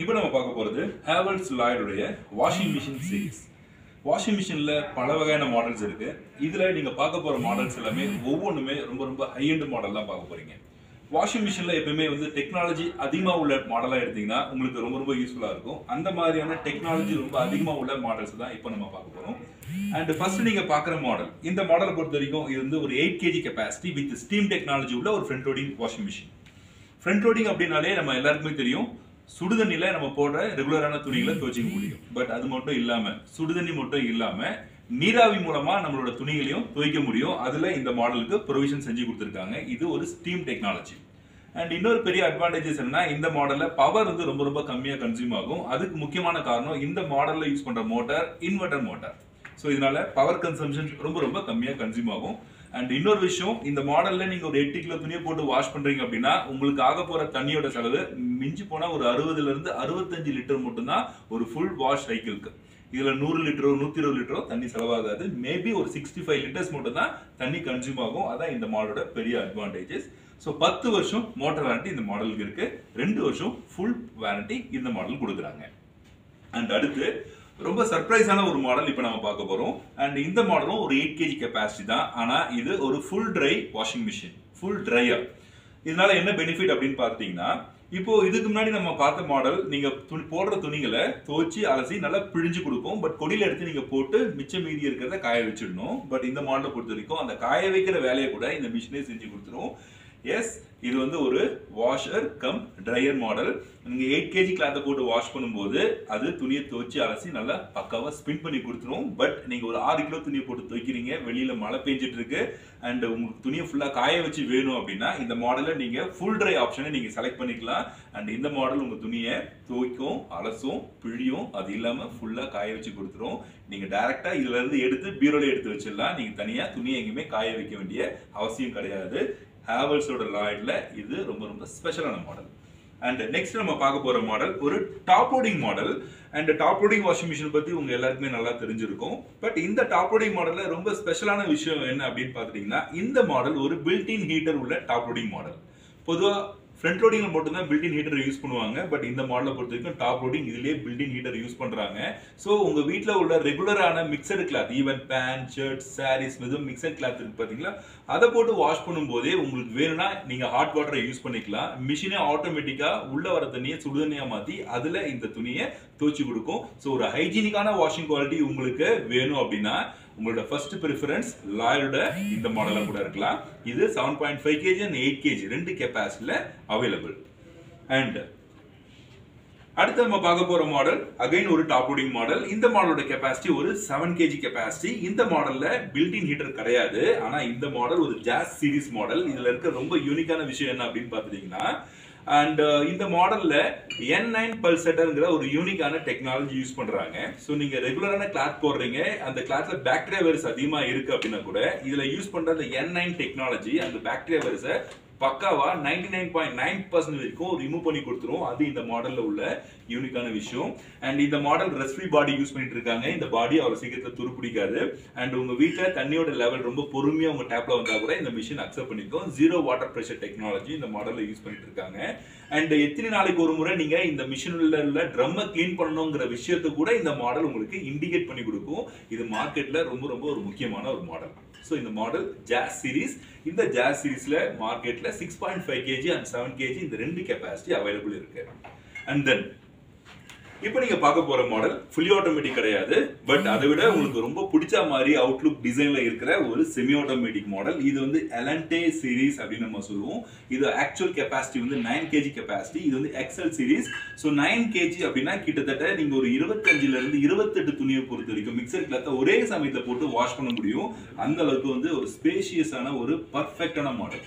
இப்போ நம்ம பார்க்க போகிறது LLOYD washing machine series. Washing மிஷினில் பல வகையான மாடல்ஸ் இருக்குது. இதில் நீங்கள் பார்க்க போகிற மாடல்ஸ் எல்லாமே ஒவ்வொன்றுமே ரொம்ப ரொம்ப ஹை-எண்ட் மாடல் தான் பார்க்க போகிறீங்க. வாஷிங் மிஷினில் எப்பவுமே டெக்னாலஜி அதிகமாக உள்ள மாடலாக எடுத்தீங்கன்னா உங்களுக்கு ரொம்ப ரொம்ப யூஸ்ஃபுல்லாக இருக்கும். அந்த மாதிரியான டெக்னாலஜி ரொம்ப அதிகமாக உள்ள மாடல்ஸ் தான் இப்போ நம்ம பார்க்க போகிறோம். அண்ட் ஃபர்ஸ்ட் நீங்கள் பார்க்குற மாடல், இந்த மாடலை பொறுத்த வரைக்கும் இது ஒரு 8 kg capacity with steam technology உள்ள ஒரு front loading washing machine. Front loading அப்படின்னாலே நம்ம எல்லாருக்குமே தெரியும், சுடுதண்ணில நம்ம போடுற ரெகுலரான துணிகளை துவைச்சிக்க முடியும். பட் அது மட்டும் இல்லாம, சுடுதண்ணி மட்டும் இல்லாம நீராவி மூலமா நம்மளோட துணிகளையும் துவைக்க முடியும். அதுல இந்த மாடலுக்கு ப்ரொவிஷன் செஞ்சு கொடுத்துருக்காங்க. இது ஒரு ஸ்டீம் டெக்னாலஜி. அண்ட் இன்னொரு பெரிய அட்வான்டேஜஸ் என்ன, இந்த மாடல்ல பவர் ரொம்ப ரொம்ப கம்மியா கன்சியூம் ஆகும். அதுக்கு முக்கியமான காரணம் இந்த மாடல்ல யூஸ் பண்ற மோட்டார் இன்வெர்டர் மோட்டார். ஸோ இதனால பவர் கன்சம்ஷன் ரொம்ப ரொம்ப கம்மியா கன்சியூம் ஆகும். அண்ட் இன்னொரு விஷயம், இந்த மாடல்ல நீங்க ஒரு 8 கிலோ துணியை போட்டு வாஷ் பண்றீங்க அப்படின்னா உங்களுக்கு ஆக போற தண்ணியோட செலவு மிஞ்சி போனா ஒரு 60ல இருந்து 65 லிட்டர் மட்டும்தான் ஒரு ஃபுல் வாஷ் சைக்கிளுக்கு. இதுல 100 லிட்டரோ 120 லிட்டரோ தண்ணி செலவாகாது. மேபி ஒரு 65 லிட்டர்ஸ் மட்டும் தான் தண்ணி கன்சியூம் ஆகும். அதான் இந்த மாடலோட பெரிய அட்வான்டேஜஸ். ஸோ 10 வருஷம் மோட்டார் வாரண்டி இந்த மாடலுக்கு இருக்கு. 2 வருஷம் ஃபுல் வாரண்டி இந்த மாடல் கொடுக்குறாங்க. அண்ட் அடுத்து ரொம்ப சர்ப்ரைஸான ஒரு மாடல் இப்போ நம்ம பார்க்க போறோம். அண்ட் இந்த மாடலும் ஒரு 8 kg கெப்பாசிட்டி தான். ஆனா இது ஒரு full dry washing machine, full dryer. இதனால என்ன பெனிஃபிட் அப்படின்னு பார்த்தீங்கன்னா, இப்போ இதுக்கு முன்னாடி நம்ம பார்த்த மாடல் நீங்க போடுற துணிகளை துவைச்சி அலசி நல்லா பிழிஞ்சு கொடுக்கும். பட் கொடியில எடுத்து நீங்க போட்டு மிச்சம் மீதி இருக்கிறத காய வச்சிடணும். பட் இந்த மாடலை பொறுத்த வரைக்கும் அந்த காய வைக்கிற வேலையை கூட இந்த மிஷினே செஞ்சு கொடுத்துரும். எஸ், இது ஒரு வாஷர் கம் ட்ரையர் மாடல். நீங்க 8 kg கிளாத்தை போட்டு வாஷ் பண்ணும்போது அது துணியை துவைச்சு அலசி நல்லா பக்காவா ஸ்பின் பண்ணி கொடுத்துரும். பட் நீங்க ஒரு 6 கிலோ துணியை போட்டு துவைக்கிறீங்க, வெளியில மழை பெஞ்சிட்டு இருக்கு, அண்ட் உங்களுக்கு துணியை ஃபுல்லா காய வச்சு வேணும் அப்படின்னா இந்த மாடலை நீங்க ஃபுல் ட்ரை ஆப்ஷனை நீங்க செலக்ட் பண்ணிக்கலாம். அண்ட் இந்த மாடல் உங்க துணியை துவைக்கும், அலசும், பிழியும், அது இல்லாம ஃபுல்லா காய வச்சு கொடுத்துரும். நீங்க டைரக்டா இதுல இருந்து எடுத்து பீரோல எடுத்து வச்சிடலாம். நீங்க தனியா துணியை எங்கேயுமே காய வைக்க வேண்டிய அவசியம் கிடையாது. LLOYD இது ரொம்ப ரொம்ப ஸ்பெஷலான மாடல். அண்ட் நெக்ஸ்ட் நம்ம பார்க்க போற மாடல் ஒரு top loading model. And top loading washing machine பத்தி உங்க எல்லாருக்குமே நல்லா தெரிஞ்சிருக்கும். பட் இந்த டாப் லோடிங் மாடல்ல ரொம்ப ஸ்பெஷலான விஷயம் என்ன அப்படின்னு பாத்தீங்கன்னா, இந்த மாடல் ஒரு பில்ட்-இன் ஹீட்டர் உள்ள டாப் லோடிங் மாடல். பொதுவா ஃப்ரண்ட் லோடிங்ல மட்டும் தான் பில்ட்-இன் ஹீட்டர் யூஸ் பண்ணுவாங்க. பட் இந்த மாடலை பொறுத்த வரைக்கும் டாப் லோடிங் இதுலயே பில்ட்-இன் ஹீட்டர் யூஸ் பண்றாங்க. ஸோ உங்க வீட்டில் உள்ள ரெகுலரான mixed cloth, even pant, shirt, saris, mixed cloth இருக்கு பாத்தீங்களா, அதை போட்டு வாஷ் பண்ணும் போதே உங்களுக்கு வேணும்னா நீங்க ஹாட் வாட்டரை யூஸ் பண்ணிக்கலாம். மிஷினே ஆட்டோமேட்டிக்கா உள்ள வர தண்ணியை சுடுதண்ணியா மாத்தி அதுல இந்த துணியை துவைச்சு கொடுக்கும். ஸோ ஒரு ஹைஜீனிக்கான வாஷிங் குவாலிட்டி உங்களுக்கு வேணும் அப்படின்னா உங்களோட ஃபர்ஸ்ட் ப்ரிஃபரன்ஸ் LLOYD இந்த மாடலா கூட இருக்கலாம். இது 7.5 kg and 8 kg ரெண்டு கெப்பாசிட்டில அவைலபிள். அண்ட் அடுத்து நம்ம பார்க்க போற மாடல் அகைன் ஒரு டாப் லோடிங் மாடல். இந்த மாடலோட கெப்பாசிட்டி ஒரு 7 kg கெப்பாசிட்டி. இந்த மாடல்ல பில்ட்-இன் ஹீட்டர் கிடையாது. ஆனா இந்த மாடல் ஒரு ஜாஸ் சீரிஸ் மாடல். இதுல இருக்க ரொம்ப யூனிக்கான விஷயம் என்ன அப்படின்னு பாத்துட்டீங்கன்னா, அண்ட் இந்த மாடல்ல N9 பல்செட்டர்ங்கிற ஒரு யூனிக்கான டெக்னாலஜி யூஸ் பண்றாங்க. ஸோ நீங்க ரெகுலரான கிளாத் போடுறீங்க, அந்த கிளாத்ல பாக்டீரியா வைரஸ் அதிகமா இருக்கு அப்படின்னா கூட இதுல யூஸ் பண்ற அந்த N9 டெக்னாலஜி அந்த பாக்டீரியா வைரஸை பக்காவா 99.9% வரைக்கும் ரிமூவ் பண்ணி கொடுத்துரும். அது இந்த மாடல்ல உள்ள யூனிக்கான விஷயம். அண்ட் இந்த model rest free body use பண்ணிட்டு இருக்காங்க. இந்த பாடி அவ்வளவு சீக்கிரத்துல துருப்பிடிக்காது. அண்ட் உங்க வீட்டுல தண்ணியோட லெவல் ரொம்ப பொறுமையா உங்க டேப்ல வந்தா கூட இந்த மிஷின் அக்செப்ட் பண்ணிக்கும். 0 வாட்டர் பிரஷர் டெக்னாலஜி இந்த மாடல்ல யூஸ் பண்ணிட்டு இருக்காங்க. அண்ட் எத்தனை நாளைக்கு ஒரு முறை நீங்க இந்த மிஷின்ல உள்ள ட்ரம்மை கிளீன் பண்ணணுங்கிற விஷயத்தை கூட இந்த மாடல் உங்களுக்கு இண்டிகேட் பண்ணி கொடுக்கும். இது மார்க்கெட்ல ரொம்ப ரொம்ப ஒரு முக்கியமான ஒரு மாடல். ஸோ இந்த மாடல் ஜாஸ் சீரிஸ். இந்த ஜாஸ் சீரிஸ்ல மார்க்கெட்ல 6.5 kg and 7 kg இந்த ரெண்டு கெப்பாசிட்டி அவைலபிள் இருக்கு. அண்ட் தென் இப்போ நீங்க பார்க்க போற மாடல் ஃபுல்லி ஆட்டோமேட்டிக் கிடையாது. பட் அதை விட உங்களுக்கு ரொம்ப பிடிச்ச மாதிரி அவுட்லுக் டிசைன்ல இருக்கிற ஒரு செமி ஆட்டோமேட்டிக் மாடல். இது LLOYD சீரிஸ் அப்படின்னு நம்ம சொல்லுவோம். இது ஆக்சுவல் கெப்பாசிட்டி 9 kg கெப்பாசிட்டி. இது XL சீரிஸ். ஸோ 9 kg அப்படின்னா கிட்டத்தட்ட நீங்க ஒரு 25ல இருந்து 28 துணியை பொறுத்த வரைக்கும் மிக்சர் கிளாத்தை ஒரே சமயத்துல போட்டு வாஷ் பண்ண முடியும். அந்த அளவுக்கு ஒரு ஸ்பேஷியஸான ஒரு பர்ஃபெக்டான மாடல்.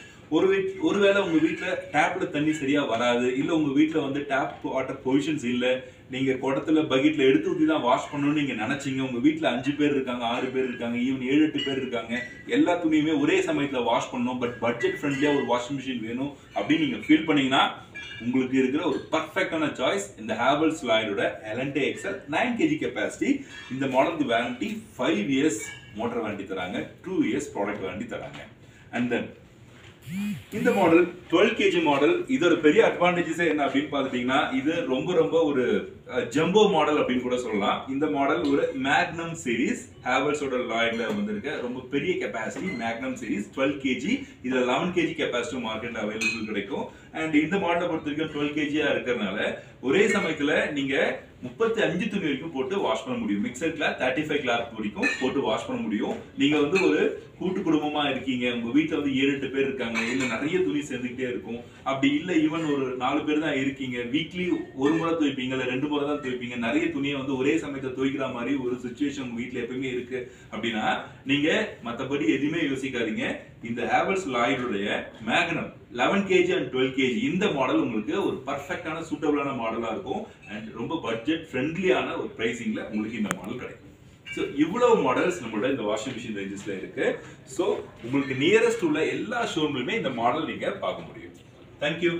ஒருவேளை உங்க வீட்டுல டேப்ல தண்ணி சரியா வராது, இல்ல உங்க வீட்டுல டேப் வாட்டர் பொசிஷன்ஸ் இல்ல, நீங்க குடத்துல பக்கெட்ல எடுத்து ஊத்தி தான் வாஷ் பண்ணணும்னு நீங்க நினைச்சீங்க, உங்க வீட்டுல 5 பேர் இருக்காங்க, 6 பேர் இருக்காங்க, ஈவன் 7-8 பேர் இருக்காங்க, எல்லா துணியுமே ஒரே சமயத்துல வாஷ் பண்ணணும், பட் பட்ஜெட் ஃப்ரெண்ட்லியா ஒரு வாஷிங் மிஷின் வேணும் அப்படின்னு நீங்க ஃபீல் பண்ணீங்கன்னா உங்களுக்கு இருக்கிற ஒரு பர்ஃபெக்டான சாய்ஸ் இந்த LLOYD LLOYD XL 9 kg capacity. இந்த மாடலுக்கு வாரண்டி 5 years மோட்டார் வாரண்டி தராங்க, 2 years ப்ராடக்ட் வாரண்டி தராங்க. அண்ட் தென் இந்த மாடல் 12 kg மாடல். இதோட பெரிய அட்வான்டேஜஸ் என்ன அப்படின்னு பாத்துட்டீங்கன்னா இது ரொம்ப ஒரு ஜம்போ மாடல் அப்படின்னு கூட சொல்லலாம். இந்த மாடல் ஒரு மேக்னம் சீரிஸ் ஹேவல்ஸோட லாய்ட்ல வந்திருக்கு. ரொம்ப பெரிய கெபாசிட்டி மேக்னம் சீரிஸ் 12 kg. இதுல 11 kg கெபாசிட்டி மார்க்கெட்ல அவைலபிள் கிடைக்கும். அண்ட் இந்த மாடலை பொறுத்த வரைக்கும் 12 kg இருக்கிறதுனால ஒரே சமயத்துல நீங்க 35 துணி வரைக்கும் போட்டு வாஷ் பண்ண முடியும். மிக்சர் கிளாத் 35 கிளாத் வரைக்கும் போட்டு வாஷ் பண்ண முடியும். நீங்க ஒரு கூட்டு குடும்பமா இருக்கீங்க, உங்க வீட்டுல 7-8 பேர் இருக்காங்க, இல்ல நிறைய துணி சேர்ந்துக்கிட்டே இருக்கும், அப்படி இல்ல ஈவன் ஒரு 4 பேர் தான் இருக்கீங்க, வீக்லி ஒரு முறை துவைப்பீங்க இல்ல 2 முறை தான் துவைப்பீங்க, நிறைய துணியை ஒரே சமயத்தை துவைக்கிற மாதிரி ஒரு சிச்சுவேஷன் உங்க வீட்டுல எப்பவுமே இருக்கு அப்படின்னா நீங்க மத்தபடி எதுவுமே யோசிக்காதீங்க. இந்த ஹேவல்ஸ் லாய்டுடைய மேக்னம் 11 kg and 12 kg இந்த மாடல் உங்களுக்கு ஒரு பர்ஃபெக்டான சூட்டபிளான மாடலா இருக்கும். அண்ட் ரொம்ப பட்ஜெட் ஃப்ரெண்ட்லியான ஒரு பிரைசிங்ல உங்களுக்கு இந்த மாடல் கிடைக்கும். ஸோ இவ்வளவு மாடல்ஸ் நம்மளோட இந்த வாஷிங் மிஷின் ரேஞ்சஸ்ல இருக்கு. ஸோ உங்களுக்கு நியரஸ்ட் உள்ள எல்லா ஷோரூம்லையுமே இந்த மாடல் நீங்க பார்க்க முடியும். தேங்க்யூ.